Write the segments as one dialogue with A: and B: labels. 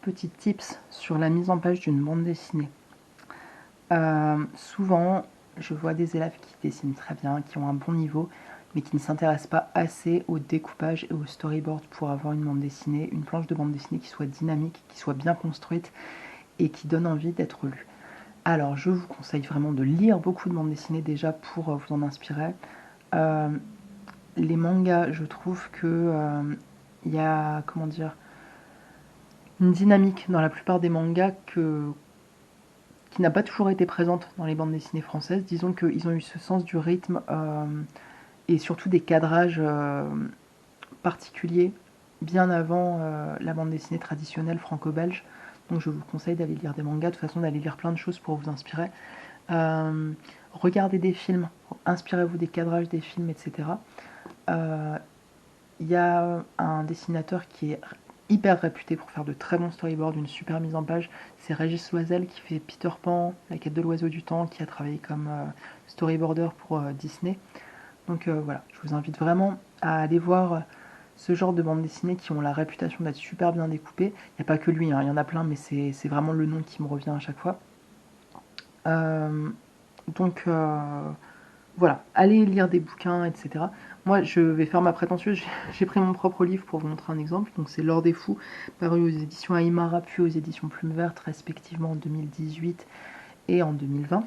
A: petits tips sur la mise en page d'une bande dessinée. Souvent, je vois des élèves qui dessinent très bien, qui ont un bon niveau, mais qui ne s'intéressent pas assez au découpage et au storyboard pour avoir une bande dessinée, une planche de bande dessinée qui soit dynamique, qui soit bien construite et qui donne envie d'être lue. Alors, je vous conseille vraiment de lire beaucoup de bandes dessinées déjà pour vous en inspirer. Les mangas, je trouve que il y a, comment dire, une dynamique dans la plupart des mangas qui n'a pas toujours été présente dans les bandes dessinées françaises. Disons qu'ils ont eu ce sens du rythme et surtout des cadrages particuliers bien avant la bande dessinée traditionnelle franco-belge. Donc je vous conseille d'aller lire des mangas, de toute façon d'aller lire plein de choses pour vous inspirer. Regardez des films, inspirez-vous des cadrages des films, etc. Il y a un dessinateur qui est hyper réputé pour faire de très bons storyboards, une super mise en page. C'est Régis Loisel qui fait Peter Pan, La quête de l'oiseau du temps, qui a travaillé comme storyboarder pour Disney. Donc voilà, je vous invite vraiment à aller voir ce genre de bandes dessinées qui ont la réputation d'être super bien découpées. Il n'y a pas que lui, hein, il y en a plein, mais c'est vraiment le nom qui me revient à chaque fois. Donc voilà, allez lire des bouquins, etc. Moi, je vais faire ma prétentieuse, j'ai pris mon propre livre pour vous montrer un exemple. Donc c'est L'Or des Fous, paru aux éditions Aymara, puis aux éditions Plume Verte, respectivement en 2018 et en 2020.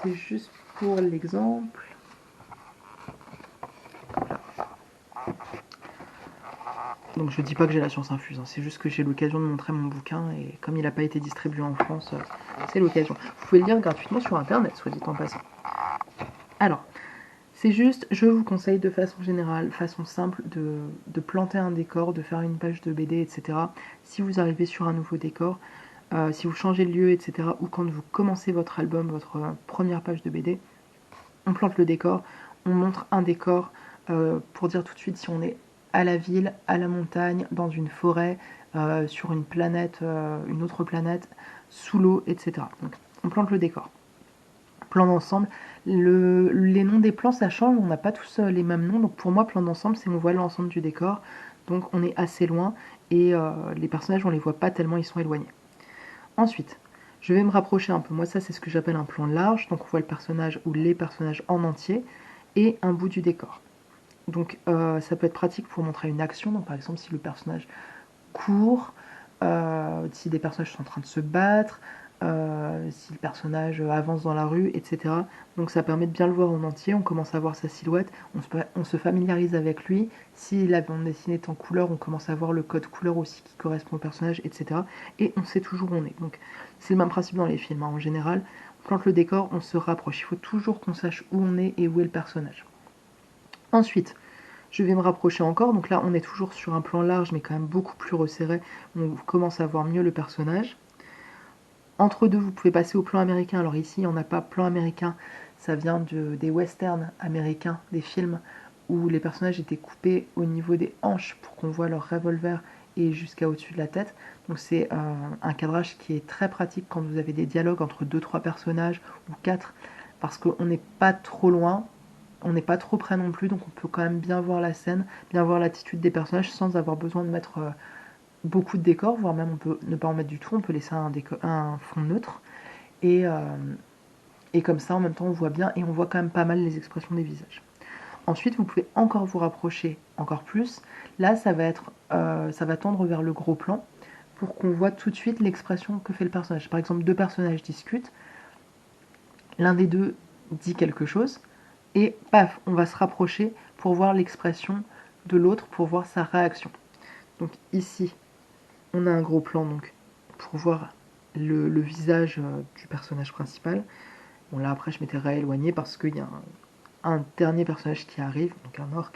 A: C'est juste pour l'exemple. Donc je dis pas que j'ai la science infuse, hein, c'est juste que j'ai l'occasion de montrer mon bouquin et comme il n'a pas été distribué en France, c'est l'occasion. Vous pouvez le lire gratuitement sur internet, soit dit en passant. Alors, c'est juste, je vous conseille de façon générale, façon simple, de planter un décor, de faire une page de BD, etc. Si vous arrivez sur un nouveau décor, si vous changez de lieu, etc. Ou quand vous commencez votre album, votre première page de BD, on plante le décor, on montre un décor pour dire tout de suite si on est à la ville, à la montagne, dans une forêt, sur une planète, une autre planète, sous l'eau, etc. Donc on plante le décor. Plan d'ensemble, les noms des plans ça change, on n'a pas tous les mêmes noms, donc pour moi plan d'ensemble c'est on voit l'ensemble du décor, donc on est assez loin et les personnages on les voit pas tellement ils sont éloignés. Ensuite, je vais me rapprocher un peu, moi ça c'est ce que j'appelle un plan large, donc on voit le personnage ou les personnages en entier et un bout du décor. Donc ça peut être pratique pour montrer une action, donc par exemple si le personnage court, si des personnages sont en train de se battre, si le personnage avance dans la rue, etc. Donc ça permet de bien le voir en entier, on commence à voir sa silhouette, on se familiarise avec lui. Si la bande dessinée est en couleur, on commence à voir le code couleur aussi qui correspond au personnage, etc. Et on sait toujours où on est. Donc c'est le même principe dans les films, hein. En général, on plante le décor, on se rapproche. Il faut toujours qu'on sache où on est et où est le personnage. Ensuite, je vais me rapprocher encore, donc là on est toujours sur un plan large mais quand même beaucoup plus resserré, on commence à voir mieux le personnage. Entre deux, vous pouvez passer au plan américain, alors ici il n'y en a pas plan américain, ça vient des westerns américains, des films où les personnages étaient coupés au niveau des hanches pour qu'on voit leur revolver et jusqu'à au-dessus de la tête. Donc c'est un cadrage qui est très pratique quand vous avez des dialogues entre 2-3 personnages ou 4, parce qu'on n'est pas trop loin, on n'est pas trop près non plus, donc on peut quand même bien voir la scène, bien voir l'attitude des personnages sans avoir besoin de mettre beaucoup de décors, voire même on peut ne pas en mettre du tout, on peut laisser un fond neutre. Et, euh, et comme ça, en même temps, on voit bien et on voit quand même pas mal les expressions des visages. Ensuite, vous pouvez encore vous rapprocher encore plus. Là, ça va tendre vers le gros plan pour qu'on voit tout de suite l'expression que fait le personnage. Par exemple, deux personnages discutent, l'un des deux dit quelque chose, et paf, on va se rapprocher pour voir l'expression de l'autre, pour voir sa réaction. Donc ici, on a un gros plan donc pour voir le visage du personnage principal. Bon là après je m'étais rééloigné parce qu'il y a un dernier personnage qui arrive, donc un orc.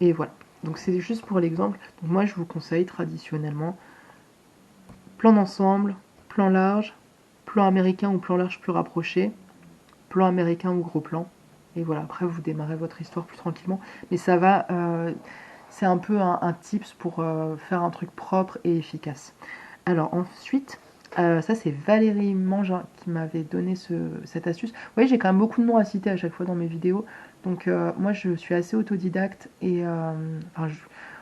A: Et voilà. Donc c'est juste pour l'exemple. Donc moi je vous conseille traditionnellement plan d'ensemble, plan large, plan américain ou plan large plus rapproché, plan américain ou gros plan. Et voilà, après vous démarrez votre histoire plus tranquillement. Mais ça va, c'est un peu un tips pour faire un truc propre et efficace. Alors ensuite, ça c'est Valérie Mangin qui m'avait donné cette astuce. Vous voyez, j'ai quand même beaucoup de noms à citer à chaque fois dans mes vidéos. Donc moi je suis assez autodidacte et enfin,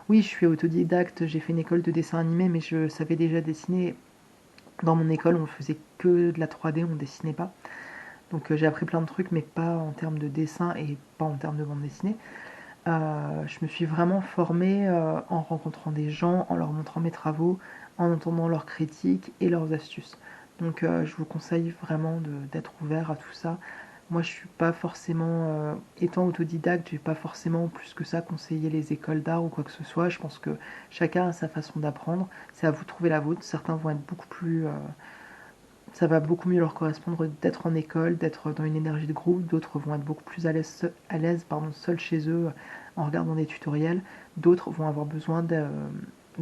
A: Oui, je suis autodidacte, j'ai fait une école de dessin animé, mais je savais déjà dessiner. Dans mon école, on faisait que de la 3D, on dessinait pas. Donc j'ai appris plein de trucs, mais pas en termes de dessin et pas en termes de bande dessinée. Je me suis vraiment formée en rencontrant des gens, en leur montrant mes travaux, en entendant leurs critiques et leurs astuces. Donc je vous conseille vraiment d'être ouvert à tout ça. Moi je suis pas forcément, étant autodidacte, j'ai pas forcément plus que ça conseillé les écoles d'art ou quoi que ce soit. Je pense que chacun a sa façon d'apprendre. C'est à vous de trouver la vôtre. Certains vont être beaucoup plus ça va beaucoup mieux leur correspondre d'être en école, d'être dans une énergie de groupe. D'autres vont être beaucoup plus à l'aise seuls chez eux en regardant des tutoriels. D'autres vont avoir besoin de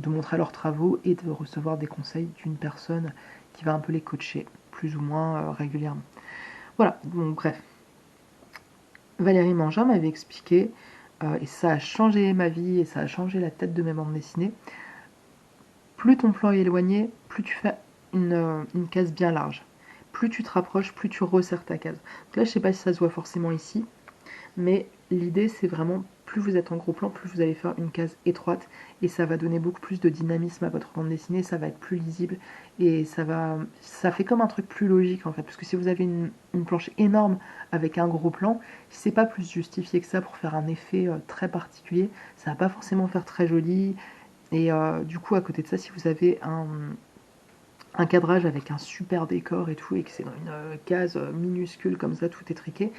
A: montrer leurs travaux et de recevoir des conseils d'une personne qui va un peu les coacher, plus ou moins régulièrement. Voilà, donc bref. Valérie Mangin m'avait expliqué, et ça a changé ma vie et ça a changé la tête de mes bandes dessinées. Plus ton plan est éloigné, plus tu fais une case bien large. Plus tu te rapproches, plus tu resserres ta case. Donc là, je ne sais pas si ça se voit forcément ici, mais l'idée, c'est vraiment, plus vous êtes en gros plan, plus vous allez faire une case étroite, et ça va donner beaucoup plus de dynamisme à votre bande dessinée, ça va être plus lisible, et ça fait comme un truc plus logique, en fait, parce que si vous avez une planche énorme avec un gros plan, c'est pas plus justifié que ça pour faire un effet très particulier, ça va pas forcément faire très joli, et du coup, à côté de ça, si vous avez un cadrage avec un super décor et tout, et que c'est dans une case minuscule comme ça, tout étriqué,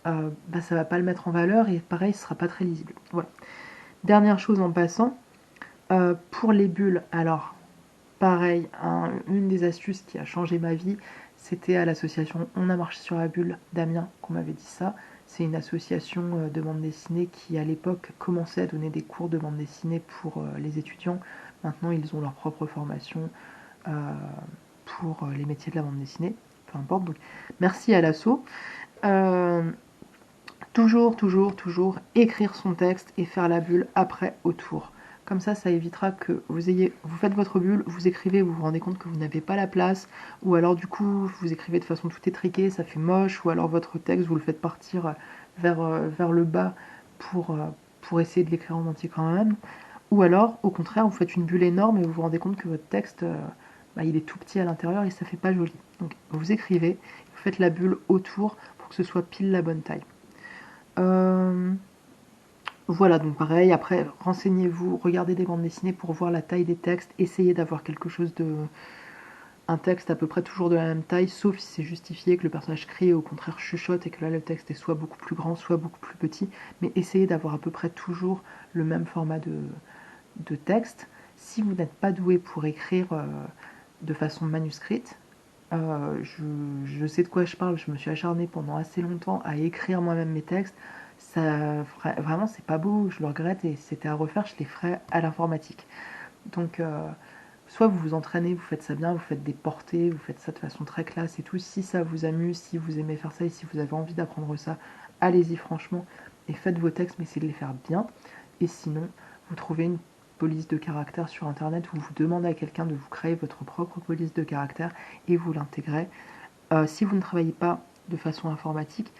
A: bah, ça va pas le mettre en valeur, et pareil, ce sera pas très lisible. Voilà. Dernière chose en passant, pour les bulles, alors pareil, une des astuces qui a changé ma vie, c'était à l'association On a marché sur la bulle d'Amiens qu'on m'avait dit ça. C'est une association de bande dessinée qui, à l'époque, commençait à donner des cours de bande dessinée pour les étudiants. Maintenant, ils ont leur propre formation pour les métiers de la bande dessinée. Peu importe. Donc, merci à l'asso. Toujours écrire son texte et faire la bulle après autour. Comme ça évitera que vous faites votre bulle, vous écrivez, vous vous rendez compte que vous n'avez pas la place, ou alors du coup vous écrivez de façon tout étriquée, ça fait moche, ou alors votre texte vous le faites partir vers le bas pour essayer de l'écrire en entier quand même. Ou alors au contraire vous faites une bulle énorme et vous vous rendez compte que votre texte il est tout petit à l'intérieur et ça fait pas joli. Donc vous écrivez, vous faites la bulle autour pour que ce soit pile la bonne taille. Voilà, donc pareil, après, renseignez-vous, regardez des bandes dessinées pour voir la taille des textes, essayez d'avoir un texte à peu près toujours de la même taille, sauf si c'est justifié que le personnage crie et au contraire chuchote et que là le texte est soit beaucoup plus grand, soit beaucoup plus petit, mais essayez d'avoir à peu près toujours le même format de texte. Si vous n'êtes pas doué pour écrire de façon manuscrite, je sais de quoi je parle, je me suis acharnée pendant assez longtemps à écrire moi-même mes textes. Ça, vraiment, c'est pas beau, je le regrette et si c'était à refaire, je les ferais à l'informatique. Donc, soit vous vous entraînez, vous faites ça bien, vous faites des portées, vous faites ça de façon très classe et tout. Si ça vous amuse, si vous aimez faire ça et si vous avez envie d'apprendre ça, allez-y franchement et faites vos textes, mais essayez de les faire bien. Et sinon, vous trouvez une police de caractère sur internet où vous demandez à quelqu'un de vous créer votre propre police de caractère et vous l'intégrez. Si vous ne travaillez pas de façon informatique,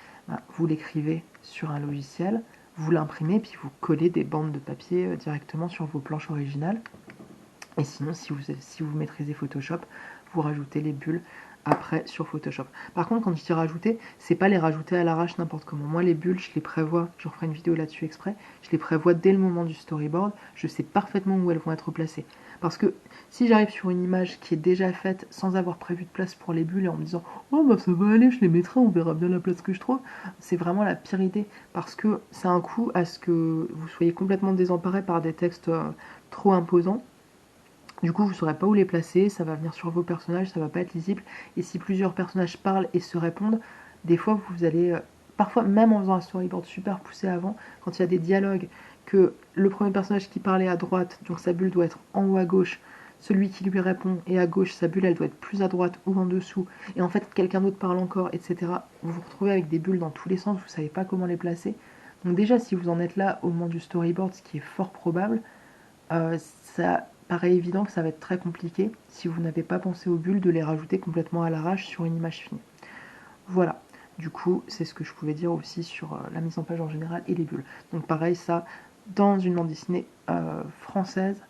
A: vous l'écrivez sur un logiciel, vous l'imprimez, puis vous collez des bandes de papier directement sur vos planches originales. Et sinon, si vous maîtrisez Photoshop, vous rajoutez les bulles après sur Photoshop. Par contre, quand je dis rajouter, c'est pas les rajouter à l'arrache n'importe comment. Moi, les bulles, je les prévois, je referai une vidéo là-dessus exprès, je les prévois dès le moment du storyboard, je sais parfaitement où elles vont être placées. Parce que si j'arrive sur une image qui est déjà faite sans avoir prévu de place pour les bulles et en me disant oh bah ça va aller, je les mettrai, on verra bien la place que je trouve, c'est vraiment la pire idée. Parce que c'est un coup à ce que vous soyez complètement désemparé par des textes trop imposants. Du coup, vous ne saurez pas où les placer, ça va venir sur vos personnages, ça va pas être lisible. Et si plusieurs personnages parlent et se répondent, des fois vous allez, parfois même en faisant un storyboard super poussé avant, quand il y a des dialogues, que le premier personnage qui parlait à droite, donc sa bulle doit être en haut à gauche, celui qui lui répond est à gauche, sa bulle elle doit être plus à droite ou en dessous, et en fait quelqu'un d'autre parle encore, etc. Vous vous retrouvez avec des bulles dans tous les sens, vous savez pas comment les placer. Donc déjà, si vous en êtes là au moment du storyboard, ce qui est fort probable, ça paraît évident que ça va être très compliqué, si vous n'avez pas pensé aux bulles, de les rajouter complètement à l'arrache sur une image finie. Voilà, du coup, c'est ce que je pouvais dire aussi sur la mise en page en général et les bulles. Donc pareil, ça, dans une bande dessinée, française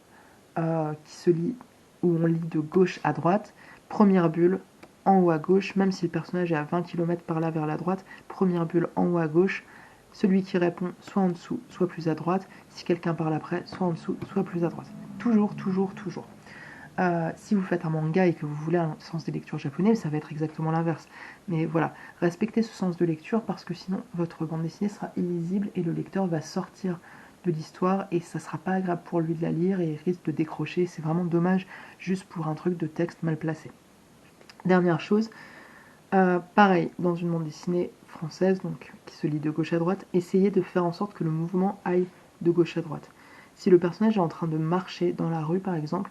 A: qui se lit, où on lit de gauche à droite, première bulle en haut à gauche, même si le personnage est à 20 km par là vers la droite, première bulle en haut à gauche, celui qui répond soit en dessous, soit plus à droite, si quelqu'un parle après, soit en dessous, soit plus à droite. Toujours, toujours, toujours. Si vous faites un manga et que vous voulez un sens de lecture japonais, ça va être exactement l'inverse. Mais voilà, respectez ce sens de lecture parce que sinon votre bande dessinée sera illisible et le lecteur va sortir de l'histoire et ça sera pas agréable pour lui de la lire et il risque de décrocher. C'est vraiment dommage juste pour un truc de texte mal placé. Dernière chose, pareil, dans une bande dessinée française, donc qui se lit de gauche à droite, essayez de faire en sorte que le mouvement aille de gauche à droite. Si le personnage est en train de marcher dans la rue, par exemple,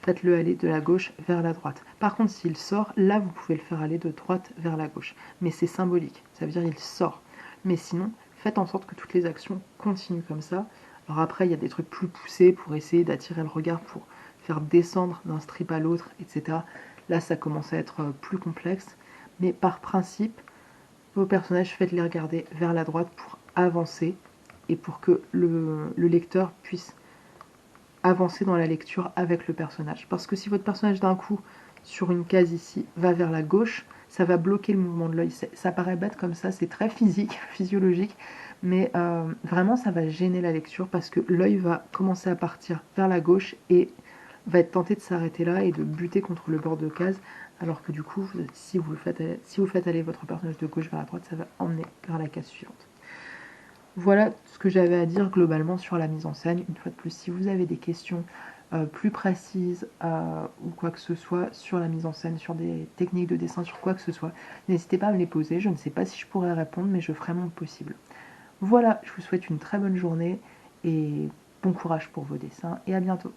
A: faites-le aller de la gauche vers la droite. Par contre, s'il sort, là, vous pouvez le faire aller de droite vers la gauche. Mais c'est symbolique, ça veut dire il sort. Mais sinon, faites en sorte que toutes les actions continuent comme ça. Alors après, il y a des trucs plus poussés pour essayer d'attirer le regard, pour faire descendre d'un strip à l'autre, etc. Là, ça commence à être plus complexe. Mais par principe, vos personnages, faites-les regarder vers la droite pour avancer et pour que le lecteur puisse avancer dans la lecture avec le personnage. Parce que si votre personnage d'un coup, sur une case ici, va vers la gauche, ça va bloquer le mouvement de l'œil. Ça paraît bête comme ça, c'est très physique, physiologique, mais vraiment ça va gêner la lecture parce que l'œil va commencer à partir vers la gauche et va être tenté de s'arrêter là et de buter contre le bord de case, alors que du coup, si vous faites aller votre personnage de gauche vers la droite, ça va emmener vers la case suivante. Voilà ce que j'avais à dire globalement sur la mise en scène. Une fois de plus, si vous avez des questions plus précises ou quoi que ce soit sur la mise en scène, sur des techniques de dessin, sur quoi que ce soit, n'hésitez pas à me les poser. Je ne sais pas si je pourrais répondre, mais je ferai mon possible. Voilà, je vous souhaite une très bonne journée et bon courage pour vos dessins et à bientôt.